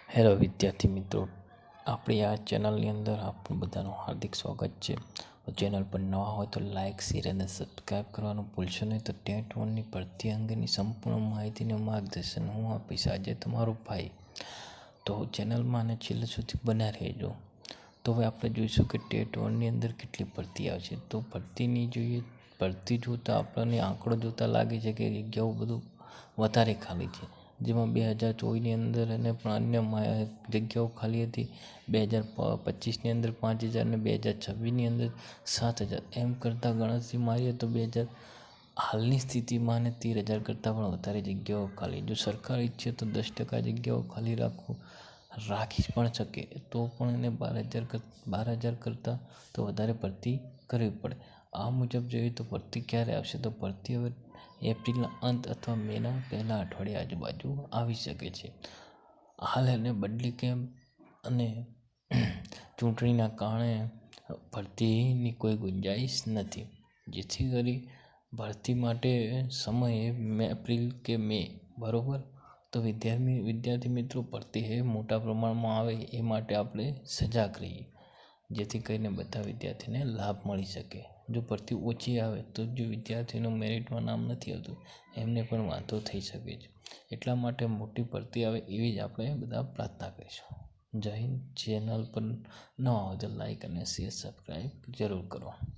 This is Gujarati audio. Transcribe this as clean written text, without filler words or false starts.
હેલો વિદ્યાર્થી મિત્રો, આપણી આ ચેનલની અંદર આપણું બધાનું હાર્દિક સ્વાગત છે. ચેનલ પર નવા હોય તો લાઇક, શેર અને સબસ્ક્રાઈબ કરવાનું ભૂલશો નહીં. તો ટેટ 1ની ભરતી અંગેની સંપૂર્ણ માહિતીનું માર્ગદર્શન હું આપીશ આજે તમારો ભાઈ. તો ચેનલમાં અને છેલ્લે સુધી બન્યા રહેજો. તો હવે આપણે જોઈશું કે ટેટ 1ની અંદર કેટલી ભરતી આવશે. તો ભરતીની જોઈએ, ભરતી જોતાં આપણને આંકડો જોતાં લાગે છે કે જગ્યાઓ બધું વધારે ખાલી છે. જેમાં 2024ની અંદર અને પણ અન્ય જગ્યાઓ ખાલી હતી. 2025ની અંદર 5,000 અને 2026ની અંદર 7,000 એમ કરતાં ગણતરી મારીએ તો હાલની સ્થિતિમાં અને 13,000 કરતાં પણ વધારે જગ્યાઓ ખાલી. જો સરકાર ઈચ્છે તો 10% જગ્યાઓ ખાલી રાખી પણ શકે, તો પણ એને 12,000 કરતાં તો વધારે ભરતી કરવી પડે. આ મુજબ જોઈએ તો ભરતી ક્યારે આવશે, તો ભરતી હવે એપ્રિલના અંત અથવા મેના પહેલા અઠવાડિયા આજુબાજુ આવી શકે છે. હાલ એને બદલી કેમ્પ અને ચૂંટણીના કારણે ભરતીની કોઈ ગુંજાઈશ નથી. જેથી કરી ભરતી માટે સમય એપ્રિલ કે મે, બરાબર. તો વિદ્યાર્થી મિત્રો, ભરતી મોટા પ્રમાણમાં આવે એ માટે આપણે સજાગ રહીએ, જેથી કરીને બધા વિદ્યાર્થીને લાભ મળી શકે. જો ભરતી ઓછી આવે તો જો વિદ્યાર્થીનું મેરિટમાં નામ નથી આવતું એમને પણ વાંધો થઈ શકે છે. એટલા માટે મોટી ભરતી આવે એવી જ આપણે બધા પ્રાર્થના કરીશું. જય હિન્દ. ચેનલ પર ન હોય તો લાઈક અને શેર સબસ્ક્રાઈબ જરૂર કરો.